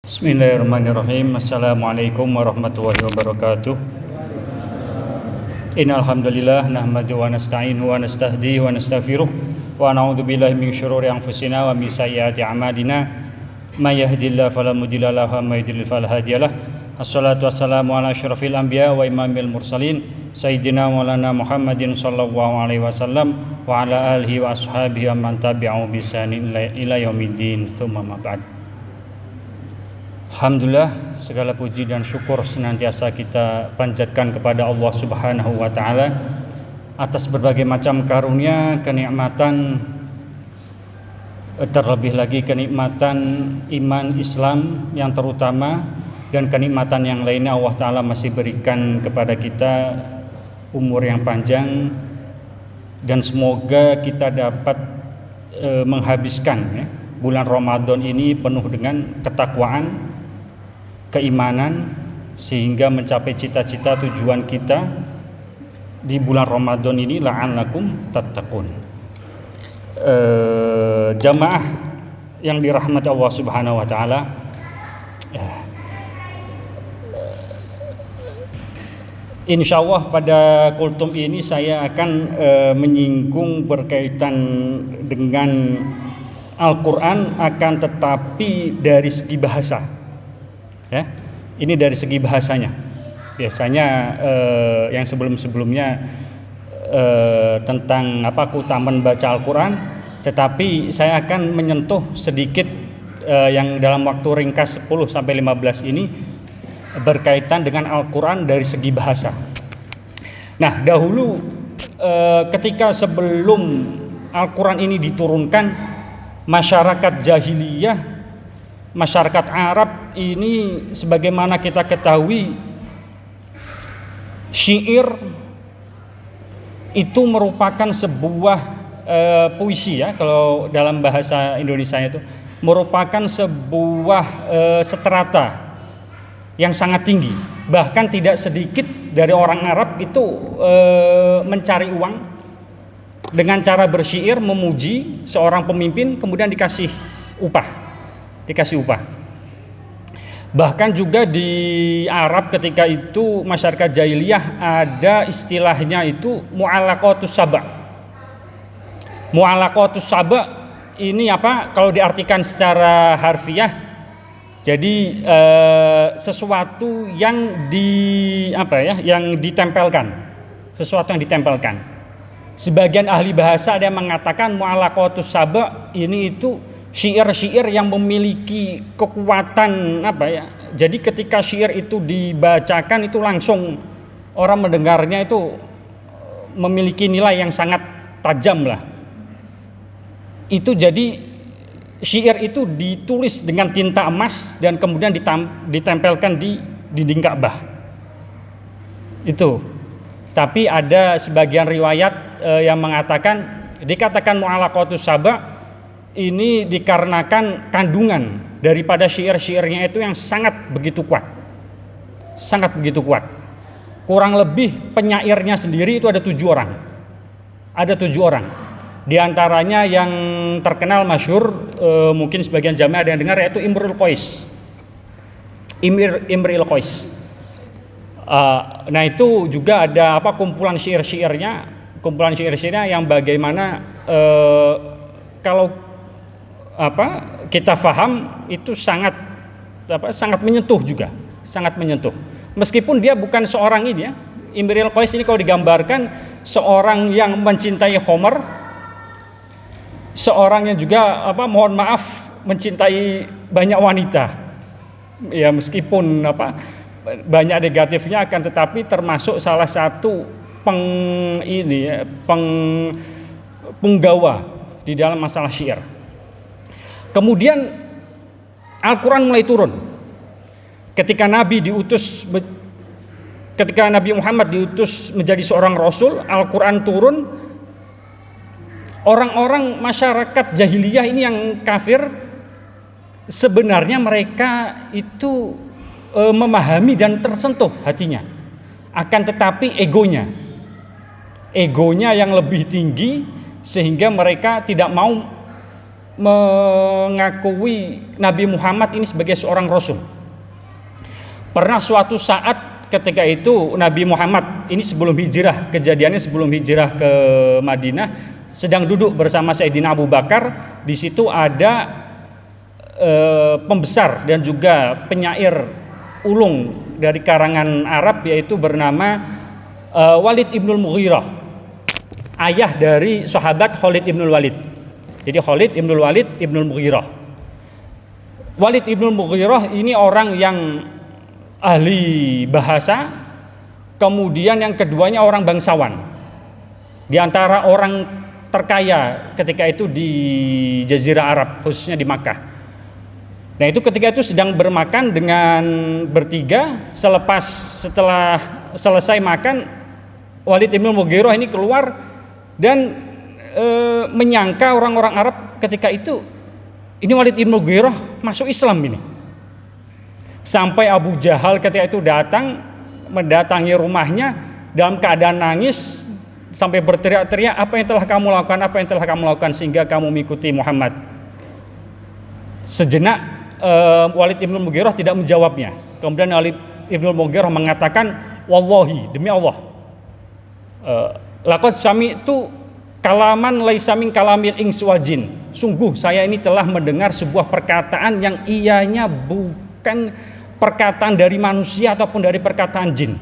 Bismillahirrahmanirrahim. Assalamualaikum warahmatullahi wabarakatuh. Innal hamdalillah nahmaduhu wa nasta'inuhu wa nastahdihi wa nastaghfiruh wa na'udzu billahi min syururi anfusina wa min sayyiati a'malina. May yahdihillahu fala mudilla lahu wa may yudlil fala hadiyalah. Assalatu wassalamu ala asyrafil anbiya wa imamil mursalin sayyidina maulana Muhammadin sallallahu alaihi wasallam wa ala alihi wa ashabihi wa man tabi'ahu bi ihsan ila yaumiddin. Tsumma ma ba'd. Alhamdulillah, segala puji dan syukur senantiasa kita panjatkan kepada Allah Subhanahu wa taala atas berbagai macam karunia, kenikmatan, terlebih lagi kenikmatan iman Islam yang terutama, dan kenikmatan yang lainnya Allah taala masih berikan kepada kita umur yang panjang, dan semoga kita dapat menghabiskan bulan Ramadan ini penuh dengan ketakwaan, keimanan, sehingga mencapai cita-cita tujuan kita di bulan Ramadan ini, la'allakum tattaqun. Jamaah yang dirahmati Allah Subhanahu wa taala, insyaallah pada kultum ini saya akan menyinggung berkaitan dengan Al-Quran, akan tetapi dari segi bahasa. Ya, ini dari segi bahasanya. Biasanya yang sebelum-sebelumnya tentang keutamaan baca Al-Quran, tetapi saya akan menyentuh sedikit yang dalam waktu ringkas 10-15 ini berkaitan dengan Al-Quran dari segi bahasa. Nah, dahulu ketika sebelum Al-Quran ini diturunkan, masyarakat jahiliyah, masyarakat Arab ini, sebagaimana kita ketahui, syair itu merupakan sebuah puisi, ya, kalau dalam bahasa Indonesia itu merupakan sebuah strata yang sangat tinggi. Bahkan tidak sedikit dari orang Arab itu mencari uang dengan cara bersyair, memuji seorang pemimpin, kemudian dikasih upah. Bahkan juga di Arab ketika itu, masyarakat jahiliyah, ada istilahnya itu mu'allaqatus saba'. Mu'allaqatus saba' ini apa? Kalau diartikan secara harfiah, jadi sesuatu yang ditempelkan. Sesuatu yang ditempelkan. Sebagian ahli bahasa ada yang mengatakan mu'allaqatus saba' ini itu syair-syair yang memiliki kekuatan jadi ketika syair itu dibacakan itu langsung orang mendengarnya itu memiliki nilai yang sangat tajam lah. Itu jadi syair itu ditulis dengan tinta emas dan kemudian ditempelkan di dinding Ka'bah. Itu. Tapi ada sebagian riwayat yang mengatakan, dikatakan mu'allaqatus saba' ini dikarenakan kandungan daripada syair-syairnya itu yang sangat begitu kuat. Kurang lebih penyairnya sendiri itu ada 7 orang. Di antaranya yang terkenal masyhur, mungkin sebagian jamaah ada yang dengar, yaitu Imrul Qais. Nah, itu juga ada kumpulan syair-syairnya yang bagaimana kalau kita faham itu sangat menyentuh juga, meskipun dia bukan seorang ini, ya. Imrul Qais ini kalau digambarkan seorang yang mencintai Homer, seorang yang juga mencintai banyak wanita, ya, meskipun banyak negatifnya, akan tetapi termasuk salah satu penggawa di dalam masalah syair. Kemudian Al-Quran mulai turun ketika Nabi Muhammad diutus menjadi seorang Rasul. Al-Quran turun. Orang-orang masyarakat jahiliyah ini yang kafir, sebenarnya mereka itu memahami dan tersentuh hatinya, akan tetapi egonya yang lebih tinggi, sehingga mereka tidak mau mengakui Nabi Muhammad ini sebagai seorang rasul. Pernah suatu saat ketika itu Nabi Muhammad ini sebelum hijrah, kejadiannya sebelum hijrah ke Madinah, sedang duduk bersama Sayyidina Abu Bakar. Di situ ada pembesar dan juga penyair ulung dari karangan Arab, yaitu bernama Walid ibnul Mughirah, ayah dari sahabat Khalid ibnul Walid. Jadi Khalid ibnul Walid ibnul Mughirah. Walid ibnul Mughirah ini orang yang ahli bahasa, kemudian yang keduanya orang bangsawan. Di antara orang terkaya ketika itu di Jazirah Arab, khususnya di Makkah. Nah itu ketika itu sedang bermakan dengan bertiga. Setelah selesai makan, Walid ibn Mughirah ini keluar dan menyangka orang-orang Arab ketika itu ini Walid ibn Mughirah masuk Islam ini. Sampai Abu Jahal ketika itu datang mendatangi rumahnya dalam keadaan nangis sampai berteriak-teriak, apa yang telah kamu lakukan, apa yang telah kamu lakukan sehingga kamu mengikuti Muhammad. Sejenak Walid ibn Mughirah tidak menjawabnya. Kemudian Walid ibn Mughirah mengatakan, wallahi, demi Allah, laqad sami'tu kalaman laisa min kalamil ins wal jin. Sungguh saya ini telah mendengar sebuah perkataan yang ianya bukan perkataan dari manusia ataupun dari perkataan jin.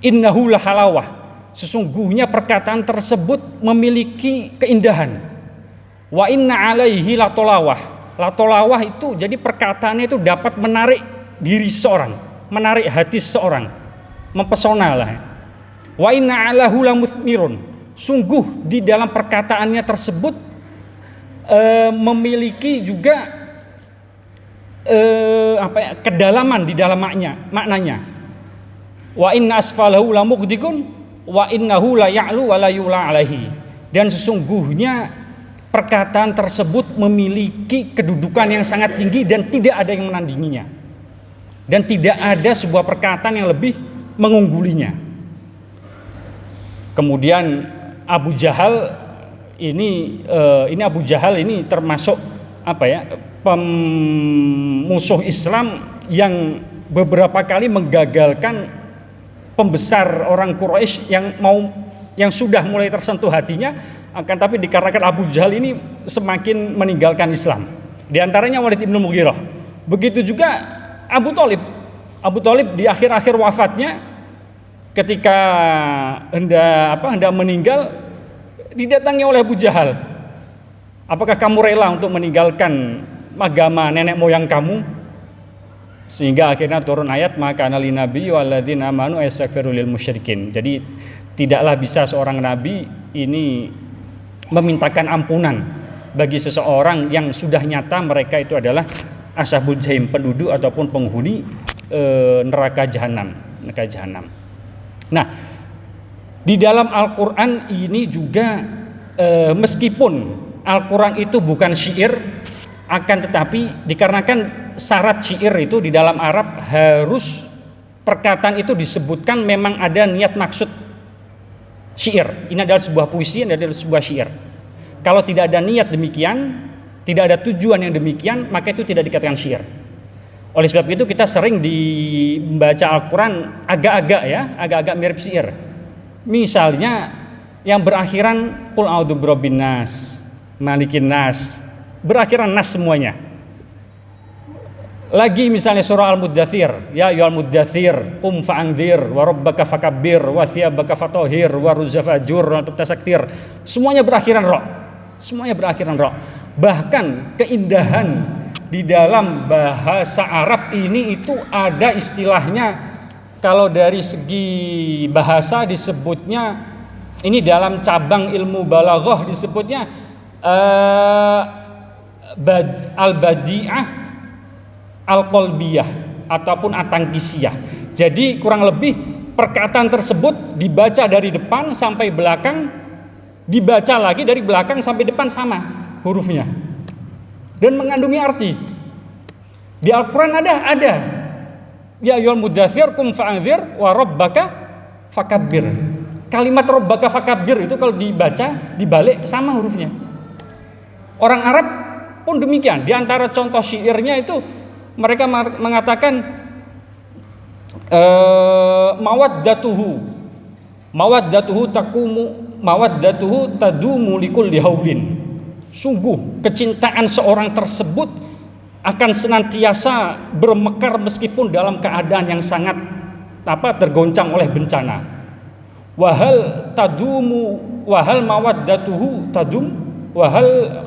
Innahu lahalawah, sesungguhnya perkataan tersebut memiliki keindahan. Wa inna alaihi latolawah, latolawah itu jadi perkataannya itu dapat menarik diri seorang, menarik hati seorang, mempesona lah. Wa inna alahu lamuthmirun, sungguh di dalam perkataannya tersebut memiliki juga kedalaman di dalam maknanya. Wa inna asfalahu lamughdikun wa innahu la ya'lu wa la yu'la alaihi, dan sesungguhnya perkataan tersebut memiliki kedudukan yang sangat tinggi dan tidak ada yang menandinginya, dan tidak ada sebuah perkataan yang lebih mengunggulinya. Kemudian Abu Jahal ini Abu Jahal ini termasuk musuh Islam yang beberapa kali menggagalkan pembesar orang Quraisy yang sudah mulai tersentuh hatinya, akan tapi dikarenakan Abu Jahal ini semakin meninggalkan Islam. Di antaranya Walid ibn Mughirah. Begitu juga Abu Thalib. Abu Thalib di akhir-akhir wafatnya ketika hendak meninggal didatangi oleh Abu Jahal. Apakah kamu rela untuk meninggalkan agama nenek moyang kamu? Sehingga akhirnya turun ayat maka anali nabi walladzina amanu yastaghfiru lil musyrikin. Jadi tidaklah bisa seorang nabi ini memintakan ampunan bagi seseorang yang sudah nyata mereka itu adalah ashabul jahim, penduduk ataupun penghuni neraka jahanam. Nah, di dalam Al-Qur'an ini juga meskipun Al-Quran itu bukan syair, akan tetapi dikarenakan syarat syair itu di dalam Arab harus perkataan itu disebutkan memang ada niat maksud syair. Ini adalah sebuah puisi, ini adalah sebuah syair. Kalau tidak ada niat demikian, tidak ada tujuan yang demikian, maka itu tidak dikatakan syair. Oleh sebab itu kita sering membaca Al-Quran agak-agak mirip syair. Misalnya yang berakhiran qul a'udzu birabbin nas, malikin nas, berakhiran nas semuanya. Lagi misalnya surah Al-Muddathir, ya ayyuhal muddathir qum fa'andzir wa rabbaka fakabbir wa thiyabaka fatahhir wa ruzafajur wa tasaktir. Semuanya berakhiran ra. Semuanya berakhiran ra. Bahkan keindahan di dalam bahasa Arab ini itu ada istilahnya, kalau dari segi bahasa disebutnya, ini dalam cabang ilmu balaghah disebutnya al-badi'ah al-qalbiyah ataupun atangkisiyah. Jadi kurang lebih perkataan tersebut dibaca dari depan sampai belakang, dibaca lagi dari belakang sampai depan sama hurufnya dan mengandungi arti. Di Al-Quran ada ya ayyuhal muddathir qum fa'andzir wa rabbaka fakabbir. Kalimat rabbaka fakabbir itu kalau dibaca dibalik sama hurufnya. Orang Arab pun demikian. Di antara contoh syairnya itu mereka mengatakan mawaddatuhu tadumu likulli haulin. Sungguh kecintaan seorang tersebut akan senantiasa bermekar meskipun dalam keadaan yang sangat tergoncang oleh bencana. Wahal mawaddatuhu tadum wahal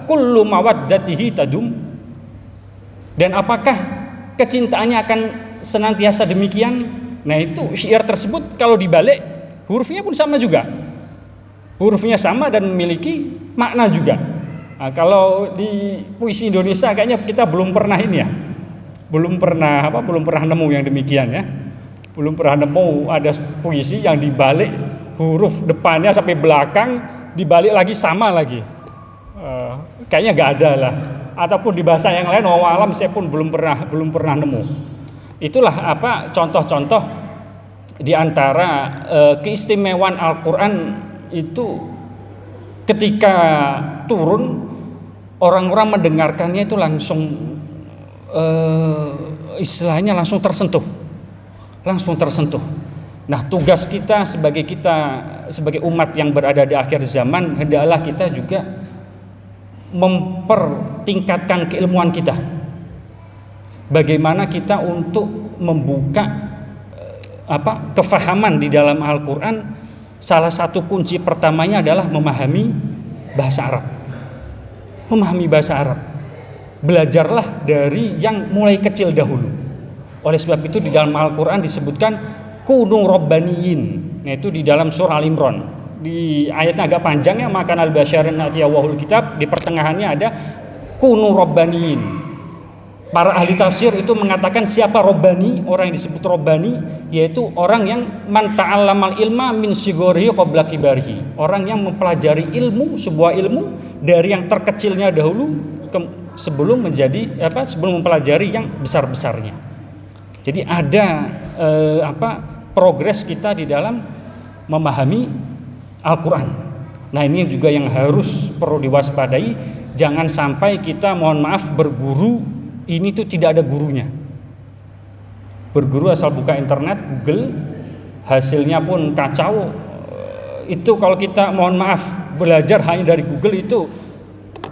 kullu mawaddatihi tadum. Dan apakah kecintaannya akan senantiasa demikian? Nah, itu syair tersebut kalau dibalik hurufnya pun sama juga. Hurufnya sama dan memiliki makna juga. Nah, kalau di puisi Indonesia kayaknya kita belum pernah ini ya. Belum pernah nemu yang demikian ya. Belum pernah nemu ada puisi yang dibalik huruf depannya sampai belakang dibalik lagi sama lagi. Kayaknya nggak ada lah. Ataupun di bahasa yang lain wallahu alam saya pun belum pernah nemu. Itulah contoh-contoh di antara keistimewaan Al-Qur'an itu ketika turun orang-orang mendengarkannya itu langsung istilahnya langsung tersentuh. Nah, tugas kita sebagai umat yang berada di akhir zaman, hendaklah kita juga mempertingkatkan keilmuan kita. Bagaimana kita untuk membuka kefahaman di dalam Al-Qur'an. Salah satu kunci pertamanya adalah memahami bahasa Arab. Belajarlah dari yang mulai kecil dahulu. Oleh sebab itu di dalam Al-Qur'an disebutkan kunu rabbaniyin. Nah, itu di dalam surah Al-Imran. Di ayatnya agak panjang ya, maka al-basyarin atiyawahul kitab, di pertengahannya ada kunu rabbaniyin. Para ahli tafsir itu mengatakan siapa Rabbani, orang yang disebut Rabbani, yaitu orang yang man ta'allamal ilma min sigorihi qabla kibarihi. Orang yang mempelajari sebuah ilmu dari yang terkecilnya dahulu sebelum mempelajari yang besar-besarnya. Jadi ada progres kita di dalam memahami Al-Qur'an. Nah, ini juga yang harus perlu diwaspadai. Jangan sampai kita berguru ini tuh tidak ada gurunya. Berguru asal buka internet, Google, hasilnya pun kacau. Itu kalau kita belajar hanya dari Google itu,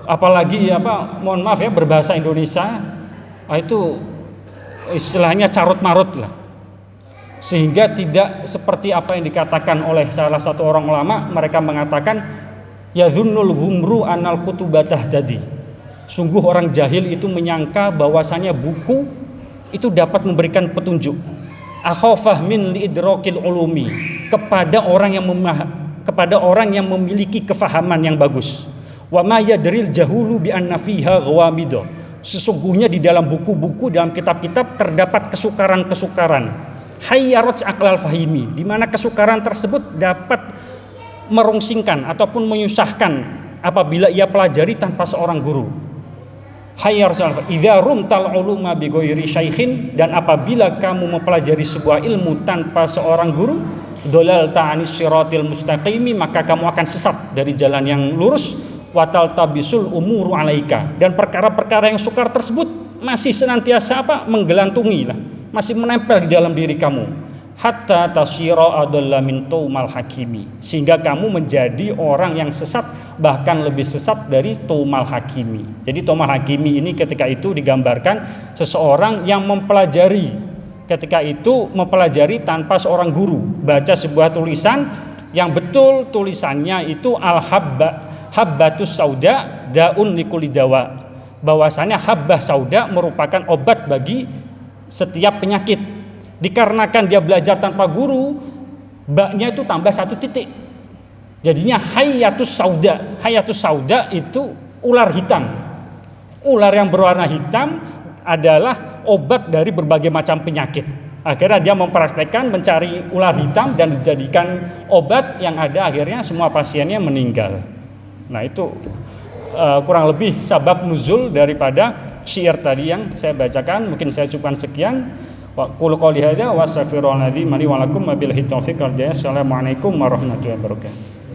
apalagi berbahasa Indonesia, itu istilahnya carut marut lah. Sehingga tidak seperti apa yang dikatakan oleh salah satu orang ulama, mereka mengatakan yadhunnul humru anal kutubatah tadi. Sungguh orang jahil itu menyangka bahwasanya buku itu dapat memberikan petunjuk. Akhafah min liidrakil ulumi, kepada orang yang memiliki kefahaman yang bagus. Wa ma yadril jahulu bi anna fiha ghawamid. Sesungguhnya di dalam buku-buku, dalam kitab-kitab terdapat kesukaran-kesukaran. Hayyaraj aqlal fahimi, di mana kesukaran tersebut dapat merungsingkan ataupun menyusahkan apabila ia pelajari tanpa seorang guru. Idza rumtal uluma bi ghairi syaikhin, dan apabila kamu mempelajari sebuah ilmu tanpa seorang guru, dolal ta'anis siratil mustaqimi, maka kamu akan sesat dari jalan yang lurus. Watal tabisul umuru alaika, dan perkara-perkara yang sukar tersebut masih senantiasa menggelantungi lah, masih menempel di dalam diri kamu. Hatta tasira adalla min tumal hakimi, sehingga kamu menjadi orang yang sesat, bahkan lebih sesat dari tumal hakimi. Jadi tumal hakimi ini ketika itu digambarkan seseorang yang mempelajari tanpa seorang guru, baca sebuah tulisan yang betul tulisannya itu habbatus sauda daun likuli dawa, bahwasanya habbah sauda merupakan obat bagi setiap penyakit. Dikarenakan dia belajar tanpa guru, baknya itu tambah 1 titik. Jadinya hayatus sauda itu ular hitam. Ular yang berwarna hitam adalah obat dari berbagai macam penyakit. Akhirnya dia mempraktekkan mencari ular hitam dan dijadikan obat, yang ada akhirnya semua pasiennya meninggal. Nah, itu kurang lebih sabab nuzul daripada syair tadi yang saya bacakan. Mungkin saya cukupkan sekian. Wa qul qouli hadza wa astaghfirullahaladzim li wa lakum wa billahi taufiq wal hidayah. Assalamualaikum warahmatullahi wabarakatuh.